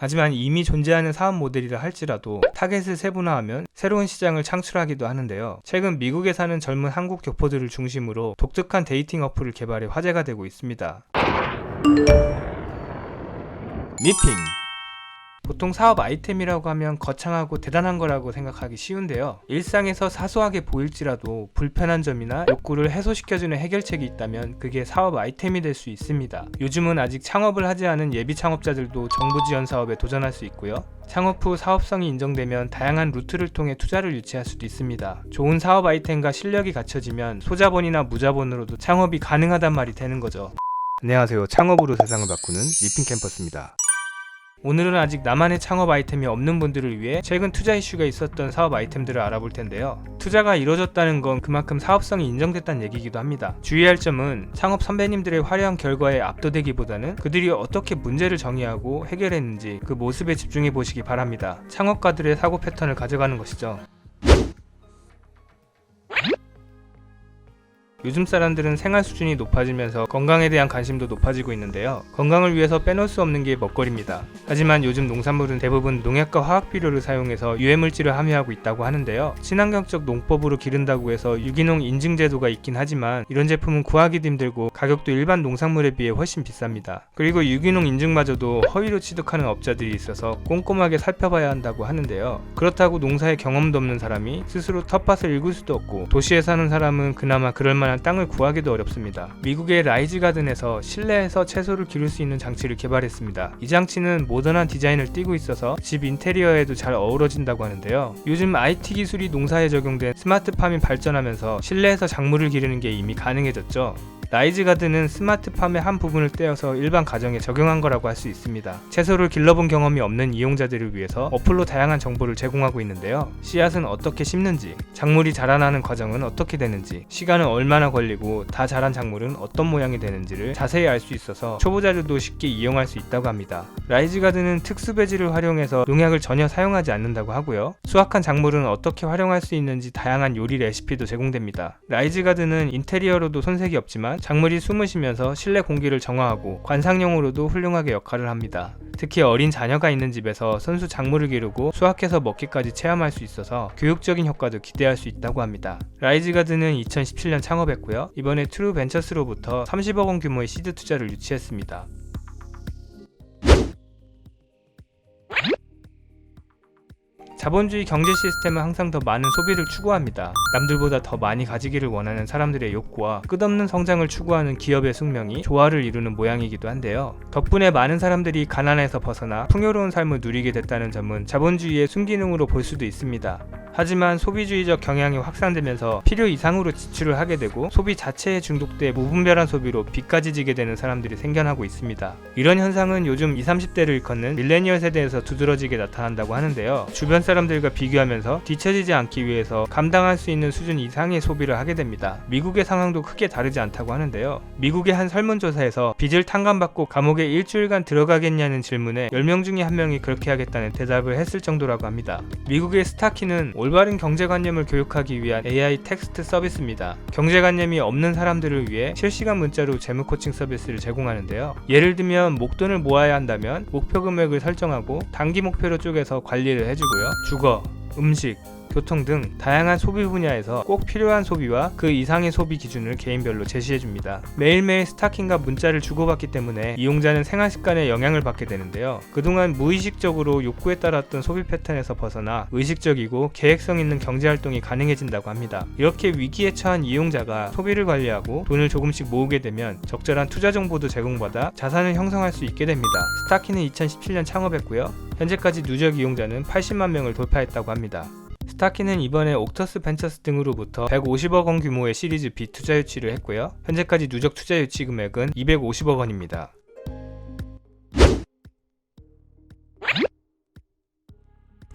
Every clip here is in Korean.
하지만 이미 존재하는 사업 모델이라 할지라도 타겟을 세분화하면 새로운 시장을 창출하기도 하는데요. 최근 미국에 사는 젊은 한국 교포들을 중심으로 독특한 데이팅 어플을 개발해 화제가 되고 있습니다. 니핑. 보통 사업 아이템이라고 하면 거창하고 대단한 거라고 생각하기 쉬운데요. 일상에서 사소하게 보일지라도 불편한 점이나 욕구를 해소시켜주는 해결책이 있다면 그게 사업 아이템이 될 수 있습니다. 요즘은 아직 창업을 하지 않은 예비 창업자들도 정부 지원 사업에 도전할 수 있고요. 창업 후 사업성이 인정되면 다양한 루트를 통해 투자를 유치할 수도 있습니다. 좋은 사업 아이템과 실력이 갖춰지면 소자본이나 무자본으로도 창업이 가능하단 말이 되는 거죠. 안녕하세요. 창업으로 세상을 바꾸는 니핑 캠퍼스입니다. 오늘은 아직 나만의 창업 아이템이 없는 분들을 위해 최근 투자 이슈가 있었던 사업 아이템들을 알아볼 텐데요. 투자가 이루어졌다는 건 그만큼 사업성이 인정됐다는 얘기이기도 합니다. 주의할 점은 창업 선배님들의 화려한 결과에 압도되기보다는 그들이 어떻게 문제를 정의하고 해결했는지 그 모습에 집중해 보시기 바랍니다. 창업가들의 사고 패턴을 가져가는 것이죠. 요즘 사람들은 생활 수준이 높아지면서 건강에 대한 관심도 높아지고 있는데요. 건강을 위해서 빼놓을 수 없는 게 먹거리입니다. 하지만 요즘 농산물은 대부분 농약과 화학비료를 사용해서 유해물질을 함유하고 있다고 하는데요. 친환경적 농법으로 기른다고 해서 유기농 인증 제도가 있긴 하지만 이런 제품은 구하기도 힘들고 가격도 일반 농산물에 비해 훨씬 비쌉니다. 그리고 유기농 인증마저도 허위로 취득하는 업자들이 있어서 꼼꼼하게 살펴봐야 한다고 하는데요. 그렇다고 농사에 경험도 없는 사람이 스스로 텃밭을 읽을 수도 없고 도시에 사는 사람은 그나마 그럴만한 땅을 구하기도 어렵습니다. 미국의 라이즈 가든에서 실내에서 채소를 기를 수 있는 장치를 개발했습니다. 이 장치는 모던한 디자인을 띠고 있어서 집 인테리어에도 잘 어우러진다고 하는데요. 요즘 IT 기술이 농사에 적용된 스마트팜이 발전하면서 실내에서 작물을 기르는 게 이미 가능해졌죠. 라이즈 가든은 스마트팜의 한 부분을 떼어서 일반 가정에 적용한 거라고 할 수 있습니다. 채소를 길러본 경험이 없는 이용자들을 위해서 어플로 다양한 정보를 제공하고 있는데요. 씨앗은 어떻게 심는지, 작물이 자라나는 과정은 어떻게 되는지, 시간은 얼마나 걸리고 다 자란 작물은 어떤 모양이 되는지를 자세히 알 수 있어서 초보자들도 쉽게 이용할 수 있다고 합니다. 라이즈 가든은 특수 배지를 활용해서 농약을 전혀 사용하지 않는다고 하고요. 수확한 작물은 어떻게 활용할 수 있는지 다양한 요리 레시피도 제공됩니다. 라이즈 가든은 인테리어로도 손색이 없지만 작물이 숨을 쉬면서 실내 공기를 정화하고 관상용으로도 훌륭하게 역할을 합니다. 특히 어린 자녀가 있는 집에서 손수 작물을 기르고 수확해서 먹기까지 체험할 수 있어서 교육적인 효과도 기대할 수 있다고 합니다. 라이즈 가든은 2017년 창업했고요. 이번에 트루 벤처스로부터 30억 원 규모의 시드 투자를 유치했습니다. 자본주의 경제 시스템은 항상 더 많은 소비를 추구합니다. 남들보다 더 많이 가지기를 원하는 사람들의 욕구와 끝없는 성장을 추구하는 기업의 숙명이 조화를 이루는 모양이기도 한데요. 덕분에 많은 사람들이 가난에서 벗어나 풍요로운 삶을 누리게 됐다는 점은 자본주의의 순기능으로 볼 수도 있습니다. 하지만 소비주의적 경향이 확산되면서 필요 이상으로 지출을 하게 되고 소비 자체에 중독돼 무분별한 소비로 빚까지 지게 되는 사람들이 생겨나고 있습니다. 이런 현상은 요즘 20, 30대를 일컫는 밀레니얼 세대에서 두드러지게 나타난다고 하는데요. 주변 사람들과 비교하면서 뒤처지지 않기 위해서 감당할 수 있는 수준 이상의 소비를 하게 됩니다. 미국의 상황도 크게 다르지 않다고 하는데요. 미국의 한 설문조사에서 빚을 탕감받고 감옥에 일주일간 들어가겠냐는 질문에 10명 중에 1명이 그렇게 하겠다는 대답을 했을 정도라고 합니다. 미국의 스타키는 올바른 경제관념을 교육하기 위한 AI 텍스트 서비스입니다. 경제관념이 없는 사람들을 위해 실시간 문자로 재무 코칭 서비스를 제공하는데요. 예를 들면 목돈을 모아야 한다면 목표 금액을 설정하고 단기 목표로 쪼개서 관리를 해주고요. 주거, 음식, 교통 등 다양한 소비 분야에서 꼭 필요한 소비와 그 이상의 소비 기준을 개인별로 제시해줍니다. 매일매일 스타킹과 문자를 주고받기 때문에 이용자는 생활 습관에 영향을 받게 되는데요. 그동안 무의식적으로 욕구에 따랐던 소비 패턴에서 벗어나 의식적이고 계획성 있는 경제활동이 가능해진다고 합니다. 이렇게 위기에 처한 이용자가 소비를 관리하고 돈을 조금씩 모으게 되면 적절한 투자 정보도 제공받아 자산을 형성할 수 있게 됩니다. 스타키는 2017년 창업했고요. 현재까지 누적 이용자는 80만 명을 돌파했다고 합니다. 스타키는 이번에 옥터스 벤처스 등으로부터 150억 원 규모의 시리즈 B 투자 유치를 했고요. 현재까지 누적 투자 유치 금액은 250억 원입니다.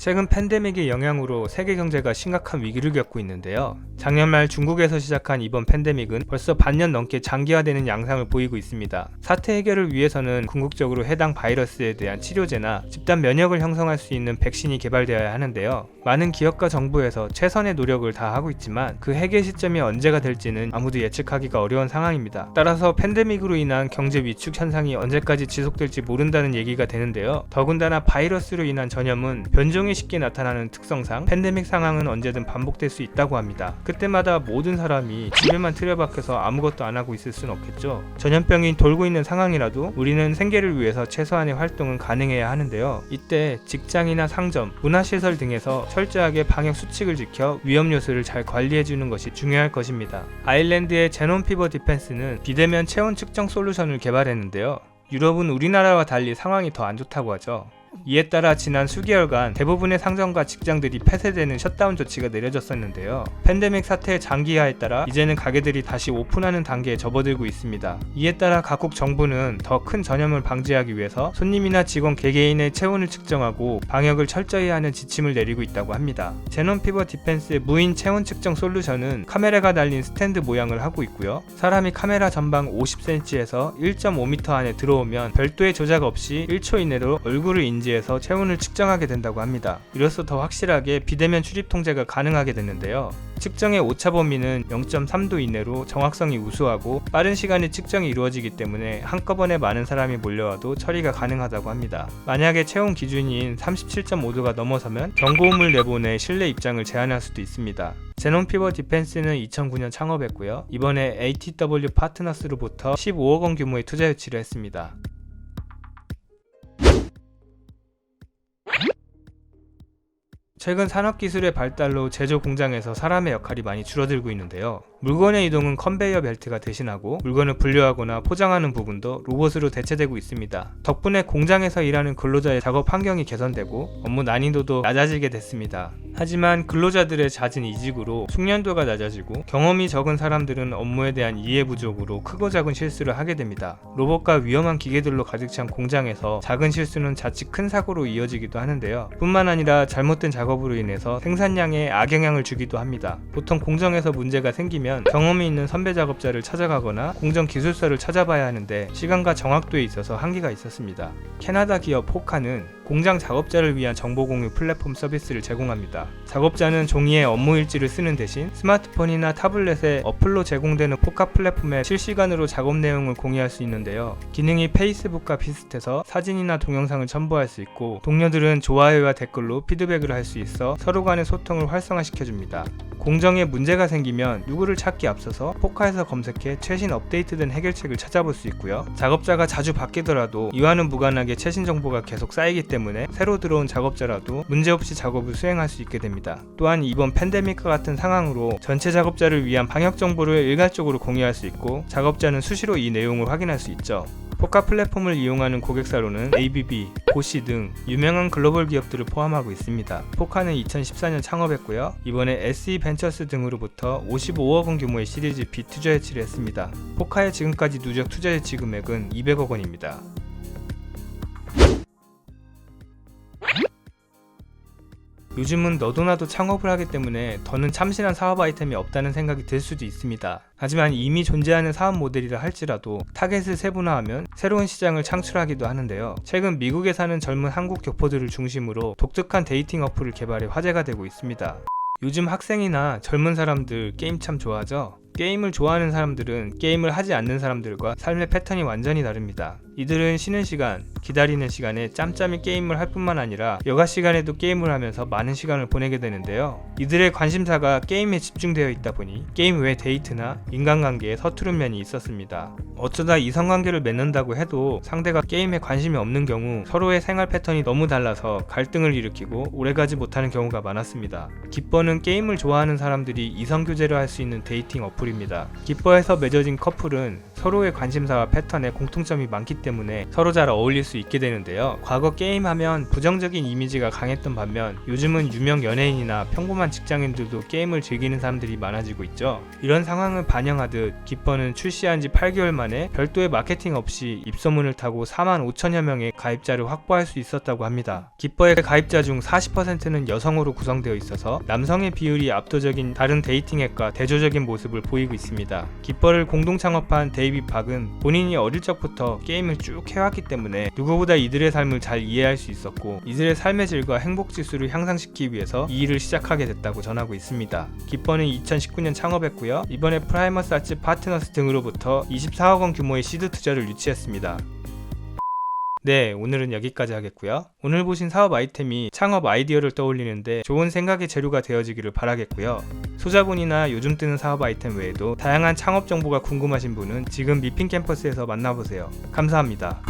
최근 팬데믹의 영향으로 세계 경제가 심각한 위기를 겪고 있는데요. 작년 말 중국에서 시작한 이번 팬데믹은 벌써 반년 넘게 장기화되는 양상을 보이고 있습니다. 사태 해결을 위해서는 궁극적으로 해당 바이러스에 대한 치료제나 집단 면역을 형성할 수 있는 백신이 개발되어야 하는데요. 많은 기업과 정부에서 최선의 노력을 다하고 있지만 그 해결 시점이 언제가 될지는 아무도 예측하기가 어려운 상황입니다. 따라서 팬데믹으로 인한 경제 위축 현상이 언제까지 지속될지 모른다는 얘기가 되는데요. 더군다나 바이러스로 인한 전염은 변종이 쉽게 나타나는 특성상 팬데믹 상황은 언제든 반복될 수 있다고 합니다. 그때마다 모든 사람이 집에만 틀어박혀서 아무것도 안 하고 있을 순 없겠죠. 전염병이 돌고 있는 상황이라도 우리는 생계를 위해서 최소한의 활동은 가능해야 하는데요. 이때 직장이나 상점, 문화시설 등에서 철저하게 방역 수칙을 지켜 위험 요소를 잘 관리해주는 것이 중요할 것입니다. 아일랜드의 제논 피버 디펜스는 비대면 체온 측정 솔루션을 개발했는데요. 유럽은 우리나라와 달리 상황이 더 안 좋다고 하죠. 이에 따라 지난 수개월간 대부분의 상점과 직장들이 폐쇄되는 셧다운 조치가 내려졌었는데요. 팬데믹 사태의 장기화에 따라 이제는 가게들이 다시 오픈하는 단계에 접어들고 있습니다. 이에 따라 각국 정부는 더 큰 전염을 방지하기 위해서 손님이나 직원 개개인의 체온을 측정하고 방역을 철저히 하는 지침을 내리고 있다고 합니다. 제논 피버 디펜스의 무인 체온 측정 솔루션은 카메라가 달린 스탠드 모양을 하고 있고요. 사람이 카메라 전방 50cm에서 1.5m 안에 들어오면 별도의 조작 없이 1초 이내로 얼굴을 인지해서 체온을 측정하게 된다고 합니다. 이로써 더 확실하게 비대면 출입 통제가 가능하게 됐는데요. 측정의 오차 범위는 0.3도 이내로 정확성이 우수하고 빠른 시간에 측정이 이루어지기 때문에 한꺼번에 많은 사람이 몰려와도 처리가 가능하다고 합니다. 만약에 체온 기준인 37.5도가 넘어서면 경고음을 내보내 실내 입장을 제한할 수도 있습니다. 제논 피버 디펜스는 2009년 창업했고요. 이번에 ATW 파트너스로부터 15억 원 규모의 투자 유치를 했습니다. 최근 산업기술의 발달로 제조 공장에서 사람의 역할이 많이 줄어들고 있는데요. 물건의 이동은 컨베이어 벨트가 대신하고 물건을 분류하거나 포장하는 부분도 로봇으로 대체되고 있습니다. 덕분에 공장에서 일하는 근로자의 작업 환경이 개선되고 업무 난이도도 낮아지게 됐습니다. 하지만 근로자들의 잦은 이직으로 숙련도가 낮아지고 경험이 적은 사람들은 업무에 대한 이해 부족으로 크고 작은 실수를 하게 됩니다. 로봇과 위험한 기계들로 가득 찬 공장에서 작은 실수는 자칫 큰 사고로 이어지기도 하는데요. 뿐만 아니라 잘못된 작업으로 인해서 생산량에 악영향을 주기도 합니다. 보통 공정에서 문제가 생기면 경험이 있는 선배 작업자를 찾아가거나 공정 기술서를 찾아봐야 하는데 시간과 정확도에 있어서 한계가 있었습니다. 캐나다 기업 포카는 공장 작업자를 위한 정보 공유 플랫폼 서비스를 제공합니다. 작업자는 종이에 업무 일지를 쓰는 대신 스마트폰이나 타블렛에 어플로 제공되는 포카 플랫폼에 실시간으로 작업 내용을 공유할 수 있는데요. 기능이 페이스북과 비슷해서 사진이나 동영상을 첨부할 수 있고 동료들은 좋아요와 댓글로 피드백을 할 수 있어 서로 간의 소통을 활성화시켜줍니다. 공정에 문제가 생기면 누구를 찾기 앞서서 포카에서 검색해 최신 업데이트된 해결책을 찾아볼 수 있고요. 작업자가 자주 바뀌더라도 이와는 무관하게 최신 정보가 계속 쌓이기 때문에 새로 들어온 작업자라도 문제없이 작업을 수행할 수 있게 됩니다. 또한 이번 팬데믹과 같은 상황으로 전체 작업자를 위한 방역 정보를 일괄적으로 공유할 수 있고 작업자는 수시로 이 내용을 확인할 수 있죠. 포카 플랫폼을 이용하는 고객사로는 ABB, 보시 등 유명한 글로벌 기업들을 포함하고 있습니다. 포카는 2014년 창업했고요. 이번에 SE 벤처스 등으로부터 55억 원 규모의 시리즈 B 투자 유치를 했습니다. 포카의 지금까지 누적 투자 유치 금액은 200억 원입니다. 요즘은 너도 나도 창업을 하기 때문에 더는 참신한 사업 아이템이 없다는 생각이 들 수도 있습니다. 하지만 이미 존재하는 사업 모델이라 할지라도 타겟을 세분화하면 새로운 시장을 창출하기도 하는데요. 최근 미국에 사는 젊은 한국 교포들을 중심으로 독특한 데이팅 어플을 개발해 화제가 되고 있습니다. 요즘 학생이나 젊은 사람들 게임 참 좋아하죠? 게임을 좋아하는 사람들은 게임을 하지 않는 사람들과 삶의 패턴이 완전히 다릅니다. 이들은 쉬는 시간, 기다리는 시간에 짬짬이 게임을 할 뿐만 아니라 여가 시간에도 게임을 하면서 많은 시간을 보내게 되는데요. 이들의 관심사가 게임에 집중되어 있다 보니 게임 외 데이트나 인간관계에 서투른 면이 있었습니다. 어쩌다 이성관계를 맺는다고 해도 상대가 게임에 관심이 없는 경우 서로의 생활 패턴이 너무 달라서 갈등을 일으키고 오래가지 못하는 경우가 많았습니다. 기뻐는 게임을 좋아하는 사람들이 이성교제를 할 수 있는 데이팅 어플입니다. 기뻐에서 맺어진 커플은 서로의 관심사와 패턴에 공통점이 많기 때문에 서로 잘 어울릴 수 있게 되는데요. 과거 게임하면 부정적인 이미지가 강했던 반면 요즘은 유명 연예인이나 평범한 직장인들도 게임을 즐기는 사람들이 많아지고 있죠. 이런 상황을 반영하듯 기뻐는 출시한 지 8개월 만에 별도의 마케팅 없이 입소문을 타고 4만 5천여 명의 가입자를 확보할 수 있었다고 합니다. 기뻐의 가입자 중 40%는 여성으로 구성되어 있어서 남성의 비율이 압도적인 다른 데이팅 앱과 대조적인 모습을 보이고 있습니다. 기뻐를 공동 창업한 데이빗 박은 본인이 어릴 적부터 게임을 쭉 해왔기 때문에 누구보다 이들의 삶을 잘 이해할 수 있었고 이들의 삶의 질과 행복 지수를 향상시키기 위해서 이 일을 시작하게 됐다고 전하고 있습니다. 기뻐는 2019년 창업했고요. 이번에 프라이머스 아츠 파트너스 등으로부터 24억 원 규모의 시드 투자를 유치했습니다. 네, 오늘은 여기까지 하겠고요. 오늘 보신 사업 아이템이 창업 아이디어를 떠올리는데 좋은 생각의 재료가 되어지기를 바라겠고요. 소자본이나 요즘 뜨는 사업 아이템 외에도 다양한 창업 정보가 궁금하신 분은 지금 미핑 캠퍼스에서 만나보세요. 감사합니다.